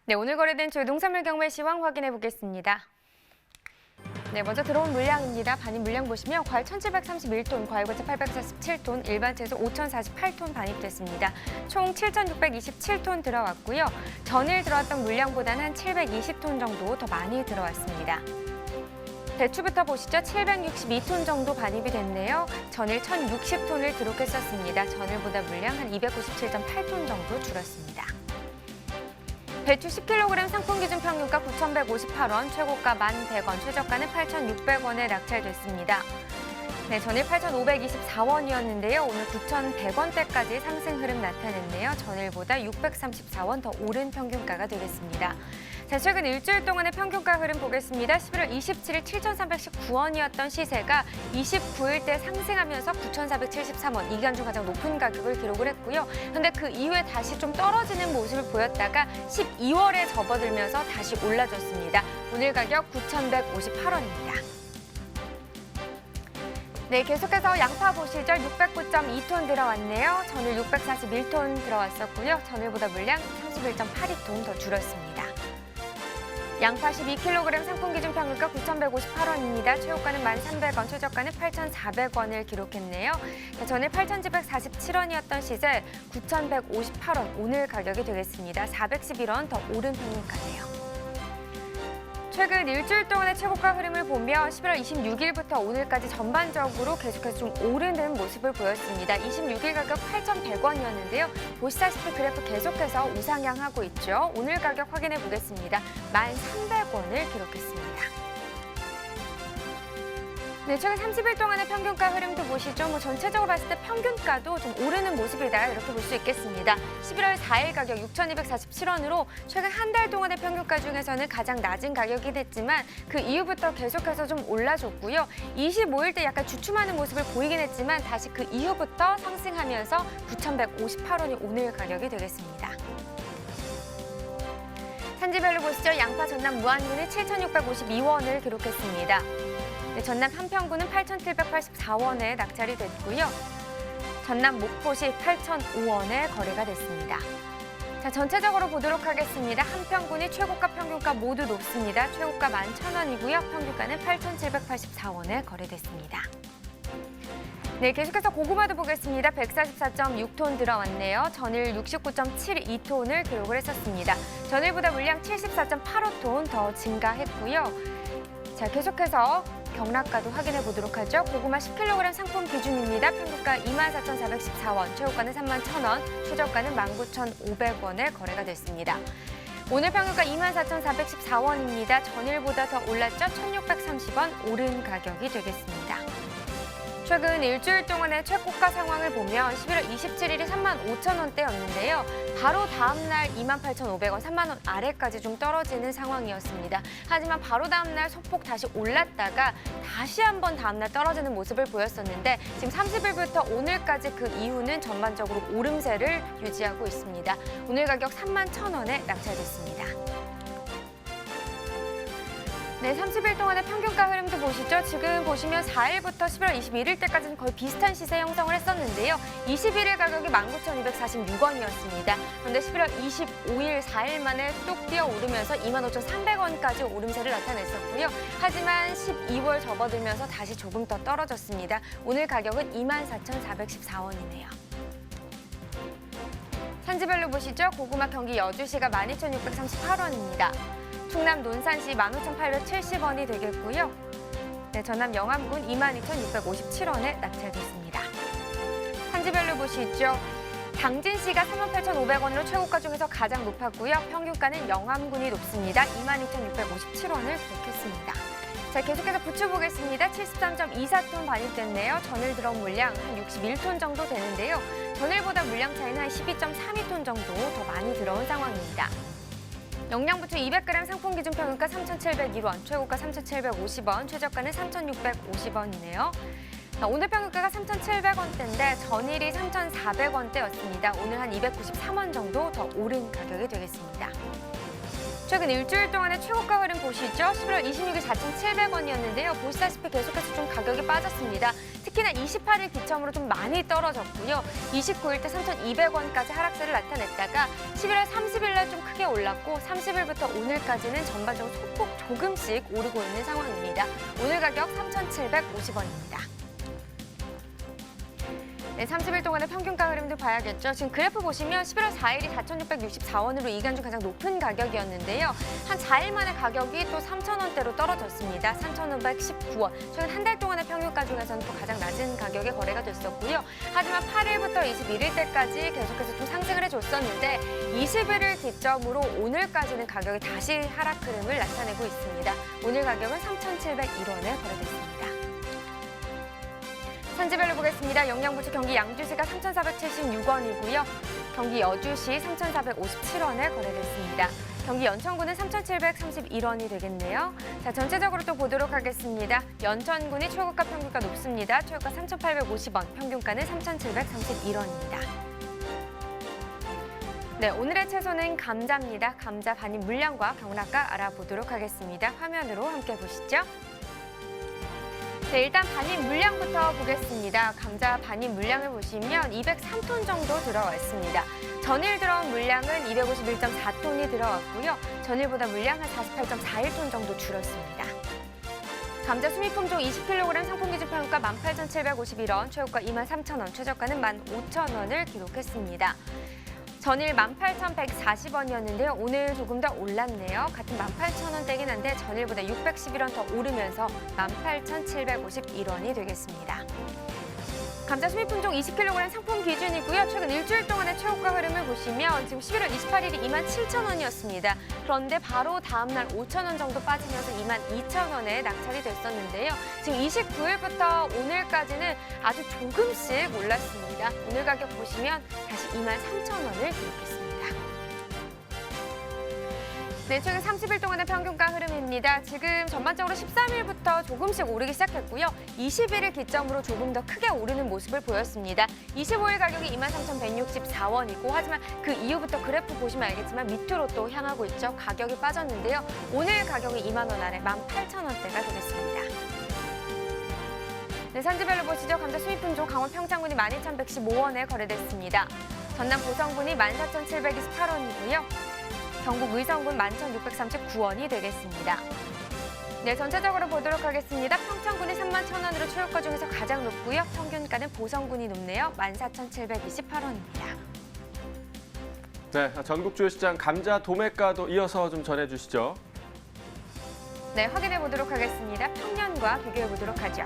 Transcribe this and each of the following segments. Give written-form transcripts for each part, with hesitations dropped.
네, 오늘 거래된 주요 농산물 경매 시황 확인해 보겠습니다. 네, 먼저 들어온 물량입니다. 반입 물량 보시면 과일 1,731톤, 과일고체 847톤, 일반 채소 5,048톤 반입됐습니다. 총 7,627톤 들어왔고요. 전일 들어왔던 물량보다는 한 720톤 정도 더 많이 들어왔습니다. 배추부터 보시죠. 762톤 정도 반입이 됐네요. 전일 1,060톤을 기록했었습니다. 전일보다 물량 한 297.8톤 정도 줄었습니다. 배추 10kg 상품 기준 평균가 9,158원, 최고가 1,100원, 최저가는 8,600원에 낙찰됐습니다. 네, 전일 8,524원이었는데요. 오늘 9,100원대까지 상승 흐름 나타냈네요. 전일보다 634원 더 오른 평균가가 되겠습니다. 자, 최근 일주일 동안의 평균가 흐름 보겠습니다. 11월 27일 7,319원이었던 시세가 29일 때 상승하면서 9,473원, 이 기간 중 가장 높은 가격을 기록을 했고요. 그런데 그 이후에 다시 좀 떨어지는 모습을 보였다가 12월에 접어들면서 다시 올라줬습니다. 오늘 가격 9,158원입니다. 네, 계속해서 양파 보시죠. 609.2톤 들어왔네요. 전일 641톤 들어왔었고요. 전일보다 물량 31.82톤 더 줄었습니다. 양파 12kg 상품 기준 평균가 9,158원입니다. 최고가는 1,300원, 최저가는 8,400원을 기록했네요. 전일 8,747원이었던 시세 9,158원, 오늘 가격이 되겠습니다. 411원 더 오른 평균가네요. 최근 일주일 동안의 최고가 흐름을 보면 11월 26일부터 오늘까지 전반적으로 계속해서 좀 오르는 모습을 보였습니다. 26일 가격 8,100원이었는데요. 보시다시피 그래프 계속해서 우상향하고 있죠. 오늘 가격 확인해 보겠습니다. 1,300원을 기록했습니다. 네, 최근 30일 동안의 평균가 흐름도 보시죠. 전체적으로 봤을 때 평균가도 좀 오르는 모습이다, 이렇게 볼 수 있겠습니다. 11월 4일 가격 6,247원으로 최근 한 달 동안의 평균가 중에서는 가장 낮은 가격이 됐지만 그 이후부터 계속해서 좀 올라줬고요. 25일 때 약간 주춤하는 모습을 보이긴 했지만 다시 그 이후부터 상승하면서 9,158원이 오늘 가격이 되겠습니다. 산지별로 보시죠. 양파 전남 무안군이 7,652원을 기록했습니다. 네, 전남 한평군은 8,784원에 낙찰이 됐고요. 전남 목포시 8,005원에 거래가 됐습니다. 자, 전체적으로 보도록 하겠습니다. 한평군이 최고가 평균가 모두 높습니다. 최고가 11,000원이고요. 평균가는 8,784원에 거래됐습니다. 네, 계속해서 고구마도 보겠습니다. 144.6톤 들어왔네요. 전일 69.72톤을 기록을 했었습니다. 전일보다 물량 74.85톤 더 증가했고요. 자, 계속해서 경락가도 확인해 보도록 하죠. 고구마 10kg 상품 기준입니다. 평균가 24,414원, 최고가는 31,000원, 최저가는 19,500원에 거래가 됐습니다. 오늘 평균가 24,414원입니다. 전일보다 더 올랐죠. 1,630원 오른 가격이 되겠습니다. 최근 일주일 동안의 최고가 상황을 보면 11월 27일이 35,000원대였는데요. 바로 다음 날 28,500원, 3만 원 아래까지 좀 떨어지는 상황이었습니다. 하지만 바로 다음 날 소폭 다시 올랐다가 다시 한번 다음 날 떨어지는 모습을 보였었는데 지금 30일부터 오늘까지 그 이후는 전반적으로 오름세를 유지하고 있습니다. 오늘 가격 31,000원에 낙찰됐습니다. 네, 30일 동안의 평균가 흐름도 보시죠. 지금 보시면 4일부터 11월 21일 때까지는 거의 비슷한 시세 형성을 했었는데요. 21일 가격이 19,246원이었습니다. 그런데 11월 25일 4일 만에 뚝 뛰어오르면서 25,300원까지 오름세를 나타냈었고요. 하지만 12월 접어들면서 다시 조금 더 떨어졌습니다. 오늘 가격은 24,414원이네요. 산지별로 보시죠. 고구마 경기 여주시가 12,638원입니다. 충남 논산시 15,870원이 되겠고요. 네, 전남 영암군 22,657원에 낙찰됐습니다. 산지별로 보시죠. 당진시가 38,500원으로 최고가 중에서 가장 높았고요. 평균가는 영암군이 높습니다. 22,657원을 기록했습니다. 자, 계속해서 부추 보겠습니다. 73.24톤 반입됐네요. 전일 들어온 물량 한 61톤 정도 되는데요. 전일보다 물량 차이는 한 12.32톤 정도 더 많이 들어온 상황입니다. 영양부추 200g 상품 기준 평균가 3,701원, 최고가 3,750원, 최저가는 3,650원이네요. 오늘 평균가가 3,700원대인데 전일이 3,400원대였습니다. 오늘 한 293원 정도 더 오른 가격이 되겠습니다. 최근 일주일 동안의 최고가 흐름 보시죠. 11월 26일 4,700원이었는데요. 보시다시피 계속해서 좀 가격이 빠졌습니다. 특히나 28일 기점으로 좀 많이 떨어졌고요. 29일 때 3,200원까지 하락세를 나타냈다가 11월 30일 날 좀 크게 올랐고 30일부터 오늘까지는 전반적으로 소폭 조금씩 오르고 있는 상황입니다. 오늘 가격 3,750원입니다. 네, 30일 동안의 평균가 흐름도 봐야겠죠. 지금 그래프 보시면 11월 4일이 4,664원으로 이간 중 가장 높은 가격이었는데요. 한 4일 만에 가격이 또 3,000원대로 떨어졌습니다. 3,519원. 최근 한 달 동안의 평균가 중에서는 또 가장 낮은 가격에 거래가 됐었고요. 하지만 8일부터 21일 때까지 계속해서 좀 상승을 해줬었는데 21일 기점으로 오늘까지는 가격이 다시 하락 흐름을 나타내고 있습니다. 오늘 가격은 3,701원에 거래됐습니다. 산지별로 보겠습니다. 영양부추 경기 양주시가 3,476원이고요. 경기 여주시 3,457원에 거래됐습니다. 경기 연천군은 3,731원이 되겠네요. 자, 전체적으로 또 보도록 하겠습니다. 연천군이 최고가 평균가 높습니다. 최고가 3,850원, 평균가는 3,731원입니다. 네, 오늘의 채소는 감자입니다. 감자 반입 물량과 경락가 알아보도록 하겠습니다. 화면으로 함께 보시죠. 네, 일단 반입 물량부터 보겠습니다. 감자 반입 물량을 보시면 203톤 정도 들어와 있습니다. 전일 들어온 물량은 251.4톤이 들어왔고요. 전일보다 물량 한 48.41톤 정도 줄었습니다. 감자 수미품종 20kg 상품 기준 평가 18,751원, 최고가 23,000원, 최저가는 15,000원을 기록했습니다. 전일 18,140원이었는데요. 오늘 조금 더 올랐네요. 같은 18,000원대긴 한데 전일보다 611원 더 오르면서 18,751원이 되겠습니다. 감자 수미품종 20kg 상품 기준이고요. 최근 일주일 동안의 최고가 흐름을 보시면 지금 11월 28일이 27,000원이었습니다. 그런데 바로 다음 날 5,000원 정도 빠지면서 22,000원에 낙찰이 됐었는데요. 지금 29일부터 오늘까지는 아주 조금씩 올랐습니다. 오늘 가격 보시면 다시 23,000원을 기록했습니다. 네, 최근 30일 동안의 평균가 흐름입니다. 지금 전반적으로 13일부터 조금씩 오르기 시작했고요. 21일 기점으로 조금 더 크게 오르는 모습을 보였습니다. 25일 가격이 23,164원이고 하지만 그 이후부터 그래프 보시면 알겠지만 밑으로 또 향하고 있죠. 가격이 빠졌는데요. 오늘 가격이 2만 원 아래 18,000원대가 되겠습니다. 네, 산지별로 보시죠. 감자 수입품종 강원 평창군이 12,115원에 거래됐습니다. 전남 보성군이 14,728원이고요. 경북 의성군 11,639원이 되겠습니다. 네, 전체적으로 보도록 하겠습니다. 평창군이 31,000원으로 최고가 중에서 가장 높고요. 평균가는 보성군이 높네요. 14,728원입니다. 네, 전국 주요 시장 감자 도매가도 이어서 좀 전해주시죠. 네, 확인해 보도록 하겠습니다. 평년과 비교해 보도록 하죠.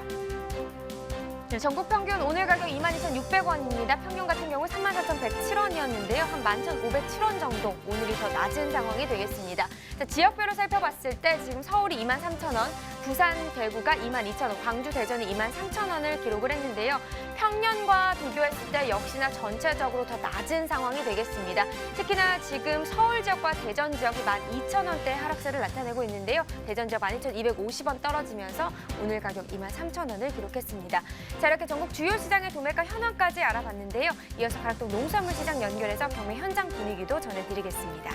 네, 전국 평균 오늘 가격 22,600원입니다. 평년 같은 경우 34,107원이었는데요. 한 11,507원 정도 오늘이 더 낮은 상황이 되겠습니다. 자, 지역별로 살펴봤을 때 지금 서울이 23,000원, 부산, 대구가 22,000원, 광주, 대전이 23,000원을 기록을 했는데요. 평년과 비교했을 때 역시나 전체적으로 더 낮은 상황이 되겠습니다. 특히나 지금 서울 지역과 대전 지역이 12,000원대 하락세를 나타내고 있는데요. 대전 지역 12,250원 떨어지면서 오늘 가격 23,000원을 기록했습니다. 자, 이렇게 전국 주요 시장의 도매가 현황까지 알아봤는데요. 이어서 가락동 농수산물 시장 연결해서 경매 현장 분위기도 전해드리겠습니다.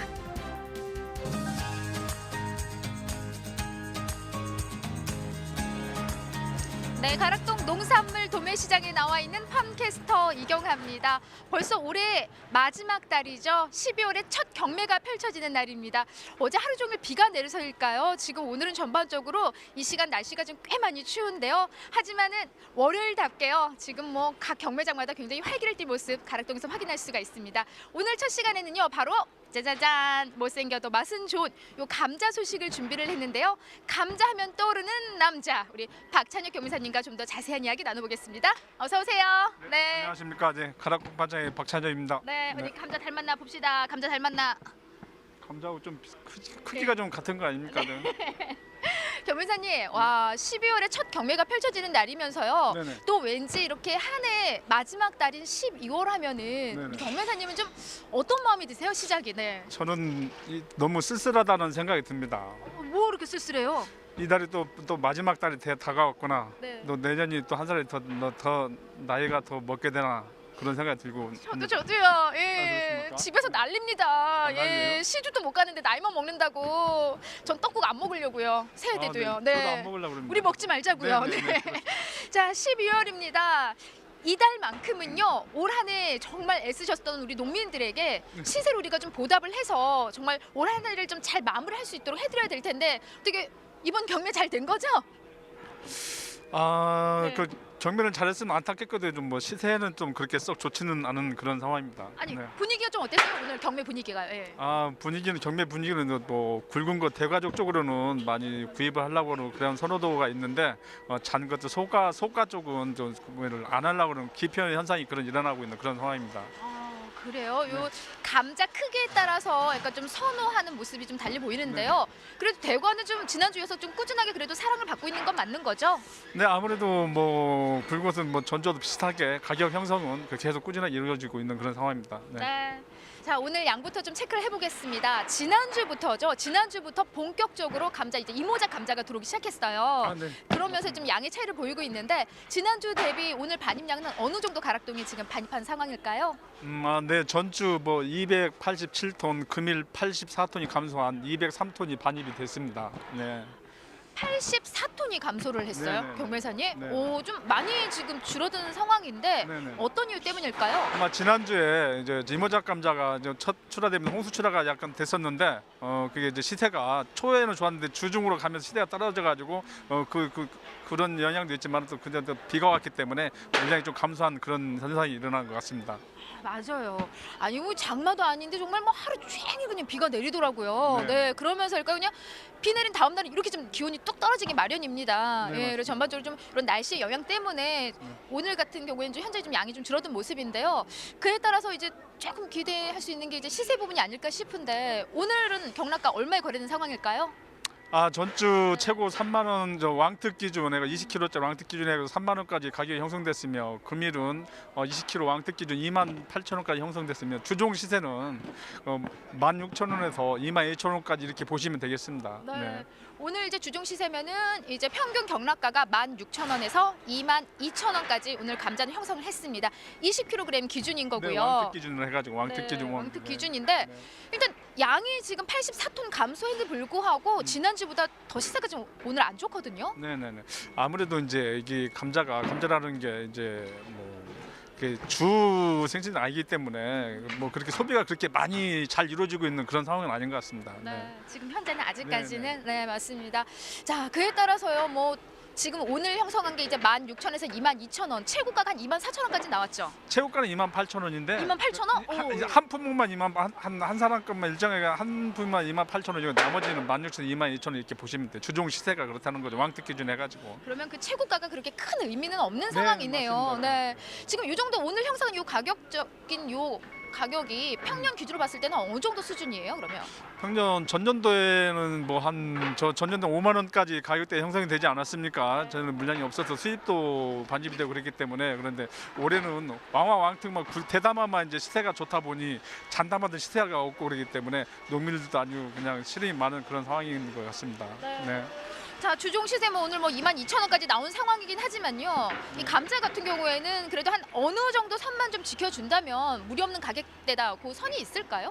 네, 가락동 농산물 도매시장에 나와 있는 팜캐스터 이경하입니다. 벌써 올해 마지막 달이죠. 12월에 첫 경매가 펼쳐지는 날입니다. 어제 하루 종일 비가 내려서일까요? 지금 오늘은 전반적으로 이 시간 날씨가 좀 꽤 많이 추운데요. 하지만은 월요일답게요. 지금 뭐 각 경매장마다 굉장히 활기를 띈 모습 가락동에서 확인할 수가 있습니다. 오늘 첫 시간에는요. 바로 짜자잔, 못생겨도 맛은 좋은 요 감자 소식을 준비를 했는데요. 감자 하면 떠오르는 남자, 우리 박찬혁 경매사님과 좀 더 자세한 이야기 나눠보겠습니다. 어서 오세요. 네. 안녕하십니까. 네, 가락동 반장의 박찬혁입니다. 네, 어디 감자 닮았나 봅시다. 감자 닮았나? 감자하고 좀 크기가 좀 같은 거 아닙니까? 네. 경매사님, 와 12월에 첫 경매가 펼쳐지는 날이면서요. 네네. 또 왠지 이렇게 한 해 마지막 달인 12월 하면은 네네. 경매사님은 좀 어떤 마음이 드세요? 시작이. 네. 저는 너무 쓸쓸하다는 생각이 듭니다. 뭐 이렇게 쓸쓸해요? 이 달이 또 마지막 달이 다가왔구나. 네. 또 내년이 또 한 살이 더 나이가 더 먹게 되나 그런 생각이 들고. 저도요. 예. 그렇습니까? 집에서 난립니다. 예. 난리예요? 시주도 못 가는데 나이만 먹는다고. 전 떡국 안 먹으려고요. 새해 때도요. 네. 저도 안 먹으려고 그럽니다. 우리 먹지 말자고요. 네, 네, 네. 자, 12월입니다. 이달만큼은요, 올 한 해 정말 애쓰셨던 우리 농민들에게 시세로 우리가 좀 보답을 해서 정말 올 한 해를 좀 잘 마무리할 수 있도록 해드려야 될 텐데 어떻게 이번 경매 잘 된 거죠? 네. 그 경매를 잘했으면 안타깝거든요. 좀 뭐 시세는 좀 그렇게 썩 좋지는 않은 그런 상황입니다. 아니 네. 분위기가 좀 어땠어요 오늘 경매 분위기가? 예. 분위기는 경매 분위기는 뭐 굵은 거 대가족 쪽으로는 많이 구입을 하려고 하는 그런 선호도가 있는데 잔 것도 소가 쪽은 좀 구매를 안 하려고 하는 기피 현상이 그런 일어나고 있는 그런 상황입니다. 그래요. 네. 요 감자 크기에 따라서 약간 좀 선호하는 모습이 좀 달리 보이는데요. 그래도 대구는 좀 지난주에서 좀 꾸준하게 그래도 사랑을 받고 있는 건 맞는 거죠? 네, 아무래도 뭐 굵것은 뭐 전주도 비슷하게 가격 형성은 계속 꾸준하게 이루어지고 있는 그런 상황입니다. 네. 자, 오늘 양부터 좀 체크를 해보겠습니다. 지난주부터 본격적으로 감자 이제 이모작 감자가 들어오기 시작했어요. 네. 그러면서 좀 양의 차이를 보이고 있는데 지난주 대비 오늘 반입량은 어느 정도 가락동이 지금 반입한 상황일까요? 네, 전주 뭐 287톤, 금일 84톤이 감소한 203톤이 반입이 됐습니다. 네. 84톤이 감소를 했어요, 네네. 경매사님. 네. 오, 좀 많이 지금 줄어든 상황인데 네네. 어떤 이유 때문일까요? 아마 지난주에 이제 이모작 감자가 이제 첫 출하되면 홍수 출하가 약간 됐었는데 그게 이제 시세가 초에는 좋았는데 주중으로 가면서 시세가 떨어져가지고 그런 영향도 있지만 또 그냥 또 비가 왔기 때문에 물량이 좀 감소한 그런 현상이 일어난 것 같습니다. 맞아요. 아니 뭐 장마도 아닌데 정말 뭐 하루 종일 그냥 비가 내리더라고요. 네. 네, 그러면서일까 그냥 비 내린 다음 날은 이렇게 좀 기온이 뚝 떨어지기 마련입니다. 네, 예, 맞습니다. 그래서 전반적으로 좀 이런 날씨의 영향 때문에 오늘 같은 경우에는 좀 현재 좀 양이 좀 줄어든 모습인데요. 그에 따라서 이제 조금 기대할 수 있는 게 이제 시세 부분이 아닐까 싶은데 오늘은 경락가 얼마에 거래된 상황일까요? 전주 최고 3만 원 왕특 기준에 20kg짜리 왕특 기준에 3만 원까지 가격이 형성됐으며 금일은 20kg 왕특 기준 2만 8천 원까지 형성됐으며 주종 시세는 16,000원에서 2만 2천 원까지 이렇게 보시면 되겠습니다. 네. 오늘 이제 주종 시세면은 이제 평균 경락가가 16,000원에서 22,000원까지 오늘 감자는 형성을 했습니다. 20kg 기준인 거고요. 네, 왕특 기준으로 해가지고 왕특 네, 기준 왕특 네. 기준인데 네. 일단 양이 지금 84톤 감소에도 불구하고 지난주보다 더 시세가 좀 오늘 안 좋거든요. 네네네. 아무래도 이제 이게 감자라는 게 이제 주 생산이 아니기 때문에 뭐 그렇게 소비가 그렇게 많이 잘 이루어지고 있는 그런 상황은 아닌 것 같습니다. 네, 지금 현재는 아직까지는 네, 네, 맞습니다. 자, 그에 따라서요. 뭐 지금 오늘 형성한 게 이제 16,000원에서 22,000원, 최고가가 한 24,000원까지 나왔죠. 최고가는 28,000원인데 28,000원? 이제 한 품목만 한 사람 것만 일정하게 한 품만 28,000원이고 나머지는 16,000원, 22,000원 이렇게 보시면 돼요. 주종 시세가 그렇다는 거죠. 왕특 기준 해가지고. 그러면 그 최고가가 그렇게 큰 의미는 없는 상황이네요. 맞습니다. 네, 지금 이 정도 오늘 형성한 요 가격적인 요 가격이 평년 기준으로 봤을 때는 어느 정도 수준이에요? 그러면? 평년 전년도에는 전년도 5만 원까지 가격대 형성이 되지 않았습니까? 저는 물량이 없어서 수입도 반입이 되고 그랬기 때문에 그런데 올해는 왕특만 대담화만 이제 시세가 좋다 보니 잔담화든 시세가 없고 그러기 때문에 농민들도 아주 그냥 실이 많은 그런 상황인 것 같습니다. 네. 자, 주종 시세 뭐 오늘 뭐 22,000원까지 나온 상황이긴 하지만요. 이 감자 같은 경우에는 그래도 한 어느 정도 선만 좀 지켜준다면 무리 없는 가격대다 그 선이 있을까요?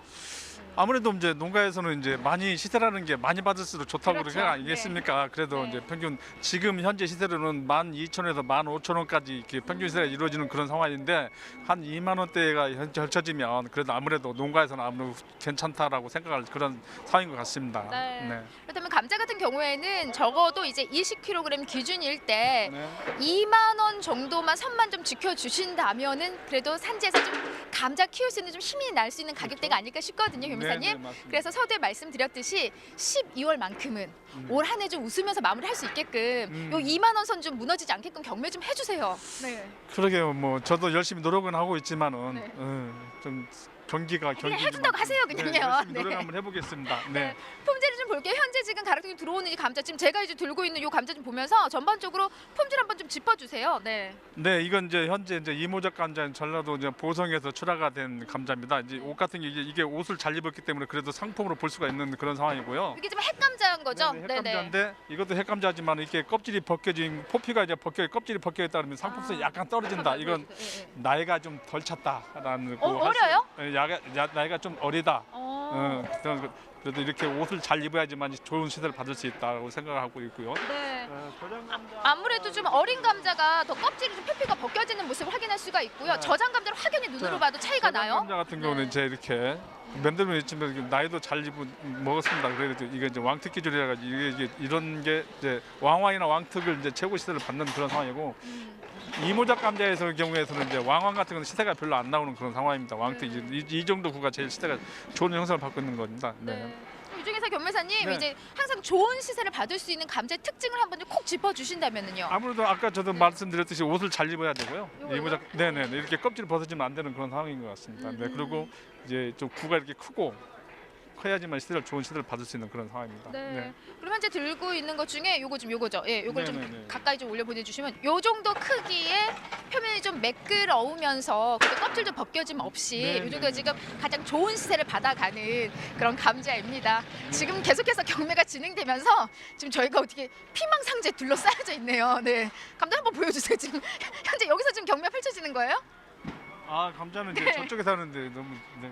아무래도 이제 농가에서는 이제 많이 시세라는 게 많이 받을수록 좋다고 그렇죠. 그러지 않겠습니까? 그래도 네. 이제 평균 지금 현재 시세로는 12,000원에서 15,000원까지 이렇게 평균 시세가 이루어지는 그런 상황인데 한 2만 원대가 현재 펼쳐지면 그래도 아무래도 농가에서는 아무래도 괜찮다라고 생각할 그런 상황인 것 같습니다. 네. 그렇다면 감자 같은 경우에는 적어도 이제 20kg 기준일 때 네. 2만 원 정도만 선만 좀 지켜주신다면은 그래도 산지에서 좀 감자 키울 수 있는 좀 힘이 날 수 있는 가격대가 아닐까 싶거든요, 교무사님. 네, 맞습니다. 그래서 서두에 말씀드렸듯이 12월만큼은 올 한 해 좀 웃으면서 마무리할 수 있게끔 요 2만 원 선 좀 무너지지 않게끔 경매 좀 해주세요. 네. 그러게요. 뭐 저도 열심히 노력은 하고 있지만은 네. 좀 경기가 해준다고 하세요, 그냥요. 네, 열심히 네. 노력 한번 해보겠습니다. 네. 품질을 좀 볼게요. 현재 지금 가락동에 들어오는 이 감자, 지금 제가 이제 들고 있는 이 감자 좀 보면서 전반적으로 품질 한번 좀 짚어주세요. 네. 네, 이건 이제 현재 이제 이모작 감자는 전라도 이제 보성에서 출하가 된 감자입니다. 이제 옷 같은 게 이게 옷을 잘 입었기 때문에 그래도 상품으로 볼 수가 있는 그런 상황이고요. 이게 좀 핵감자인 거죠? 네, 핵감자인데 이것도 핵감자지만 이렇게 껍질이 벗겨진 포피가 이제 껍질이 벗겨 있다 그러면 상품성이 약간 떨어진다. 이건 나이가 좀 덜 찼다라는 어려요? 나이가 좀 어리다. 그래도 이렇게 옷을 잘 입어야지만 좋은 시대를 받을 수 있다고 생각하고 있고요. 네. 저장 감자 아무래도 좀 어린 감자가 더 껍질이 좀 표피가 벗겨지는 모습을 확인할 수가 있고요. 네. 저장 감자는 확연히 눈으로 봐도 차이가 나요. 감자 같은 경우는 이제 이렇게 맨들면 있지만 나이도 잘 먹었습니다. 그래도 이게 이제 왕특 기준이라 가지고 이게 이런 게 이제 왕왕이나 왕특을 이제 최고 시대를 받는 그런 상황이고 이모작 감자에서의 경우에서는 이제 왕왕 같은 건 시세가 별로 안 나오는 그런 상황입니다. 왕특 이 정도 구가 제일 시세가 좋은 형성을 받고 있는 겁니다. 네. 이 중에서 견매사님 네. 이제 항상 좋은 시세를 받을 수 있는 감자의 특징을 한번 좀 콕 짚어주신다면요. 아무래도 아까 저도 말씀드렸듯이 옷을 잘 입어야 되고요. 이거요? 이모작 네네 이렇게 껍질 벗어지면 안 되는 그런 상황인 것 같습니다. 네 그리고 이제 좀 구가 이렇게 크고 커야지만 시대를 좋은 시대를 받을 수 있는 그런 상황입니다. 네. 그럼 현재 들고 있는 것 중에 요거죠. 예, 요걸 좀 네네네. 가까이 좀 올려 보내주시면 요 정도 크기의 표면이 좀 매끄러우면서 그래도 껍질도 벗겨짐 없이 네네네. 요 정도가 지금 가장 좋은 시세를 받아가는 그런 감자입니다. 지금 계속해서 경매가 진행되면서 지금 저희가 어떻게 피망상자에 둘러싸여져 있네요. 네, 감자 한번 보여주세요. 지금 현재 여기서 지금 경매 펼쳐지는 거예요? 아 감자는 이제 네. 저쪽에 사는데 너무 네.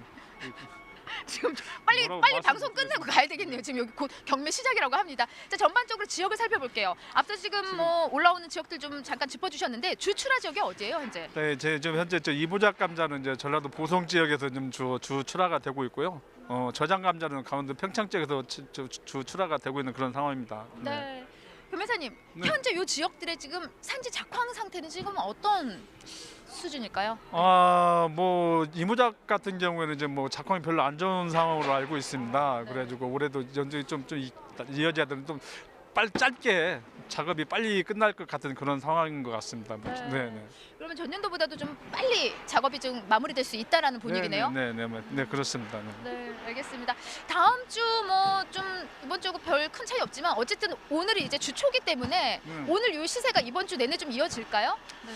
지금 빨리 뭐라고 방송 말씀드리겠습니다. 끝내고 가야 되겠네요. 지금 여기 곧 경매 시작이라고 합니다. 자, 전반적으로 지역을 살펴볼게요. 앞서 지금 뭐 올라오는 지역들 좀 잠깐 짚어주셨는데 주출하 지역이 어디예요, 현재? 네, 지금 현재 이모작 감자는 이제 전라도 보성 지역에서 좀 주 출하가 되고 있고요. 저장 감자는 강원도 평창 지역에서 주 출하가 되고 있는 그런 상황입니다. 네. 변매사님, 네. 현재 이 지역들의 지금 산지 작황 상태는 지금 어떤 수준일까요? 뭐 이모작 같은 경우에는 이제 뭐 작황이 별로 안 좋은 상황으로 알고 있습니다. 그래가지고 올해도 연중이 좀 이어져야 되는 좀 짧게 작업이 빨리 끝날 것 같은 그런 상황인 것 같습니다. 네. 그러면 전년도보다도 좀 빨리 작업이 좀 마무리될 수 있다라는 분위기네요. 네, 그렇습니다. 네. 네, 알겠습니다. 다음 주 뭐 좀 이번 주하고 별 큰 차이 없지만 어쨌든 오늘이 이제 주 초기 때문에 오늘 이 시세가 이번 주 내내 좀 이어질까요? 네.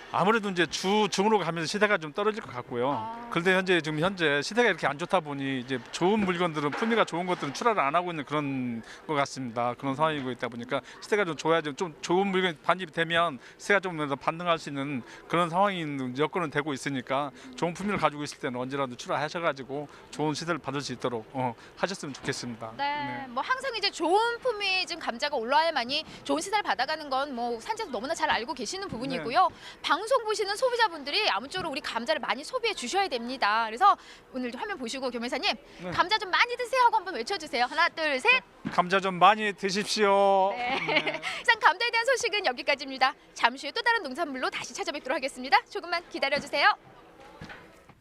아무래도 이제 주 중으로 가면서 시대가 좀 떨어질 것 같고요. 그런데 현재 시대가 이렇게 안 좋다 보니 이제 좋은 물건들은 품위가 좋은 것들은 출하를 안 하고 있는 그런 것 같습니다. 그런 상황이고 있다 보니까 시대가 좀 좋아야지 좀 좋은 물건이 반입이 되면 시세가 좀 더 반등할 수 있는 그런 상황이 여건은 되고 있으니까 좋은 품위를 가지고 있을 때는 언제라도 출하하셔가지고 좋은 시대를 받을 수 있도록 하셨으면 좋겠습니다. 네, 뭐 항상 이제 좋은 품위 지금 감자가 올라야만이 좋은 시세를 받아가는 건 뭐 산지에서 너무나 잘 알고 계시는 부분이고요. 방송 보시는 소비자분들이 아무쪼록 우리 감자를 많이 소비해 주셔야 됩니다. 그래서 오늘 화면 보시고 교매사님 감자 좀 많이 드세요 하고 한번 외쳐주세요. 하나, 둘, 셋. 감자 좀 많이 드십시오. 네. 이상 감자에 대한 소식은 여기까지입니다. 잠시 후에 또 다른 농산물로 다시 찾아뵙도록 하겠습니다. 조금만 기다려주세요.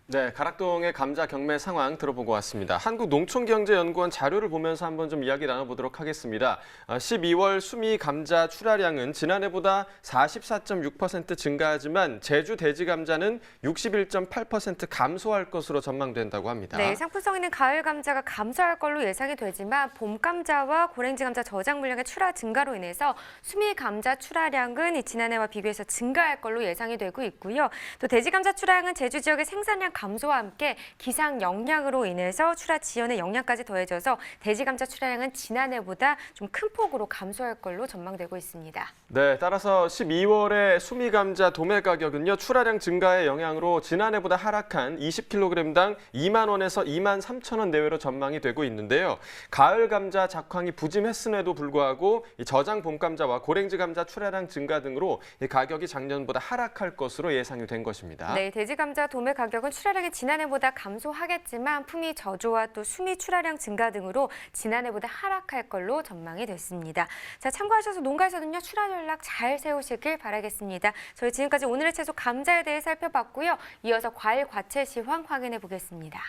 네, 가락동의 감자 경매 상황 들어보고 왔습니다. 한국농촌경제연구원 자료를 보면서 한번 좀 이야기 나눠보도록 하겠습니다. 12월 수미 감자 출하량은 지난해보다 44.6% 증가하지만 제주 돼지 감자는 61.8% 감소할 것으로 전망된다고 합니다. 네, 상품성 있는 가을 감자가 감소할 걸로 예상이 되지만 봄 감자와 고랭지 감자 저장 물량의 출하 증가로 인해서 수미 감자 출하량은 지난해와 비교해서 증가할 걸로 예상이 되고 있고요. 또 돼지 감자 출하량은 제주 지역의 생산량 감소와 함께 기상 영향으로 인해서 출하 지연의 영향까지 더해져서 돼지 감자 출하량은 지난해보다 좀 큰 폭으로 감소할 걸로 전망되고 있습니다. 네, 따라서 12월의 수미 감자 도매 가격은요, 출하량 증가의 영향으로 지난해보다 하락한 20kg당 2만 원에서 2만 3천 원 내외로 전망이 되고 있는데요. 가을 감자 작황이 부짐했음에도 불구하고 이 저장 봄 감자와 고랭지 감자 출하량 증가 등으로 이 가격이 작년보다 하락할 것으로 예상이 된 것입니다. 네, 돼지 감자 도매 가격은 출하량이 지난해보다 감소하겠지만 품위 저조와 또 수미 출하량 증가 등으로 지난해보다 하락할 걸로 전망이 됐습니다. 자, 참고하셔서 농가에서는요, 출하 전략 잘 세우시길 바라겠습니다. 저희 지금까지 오늘의 채소 감자에 대해 살펴봤고요. 이어서 과일 과채 시황 확인해 보겠습니다.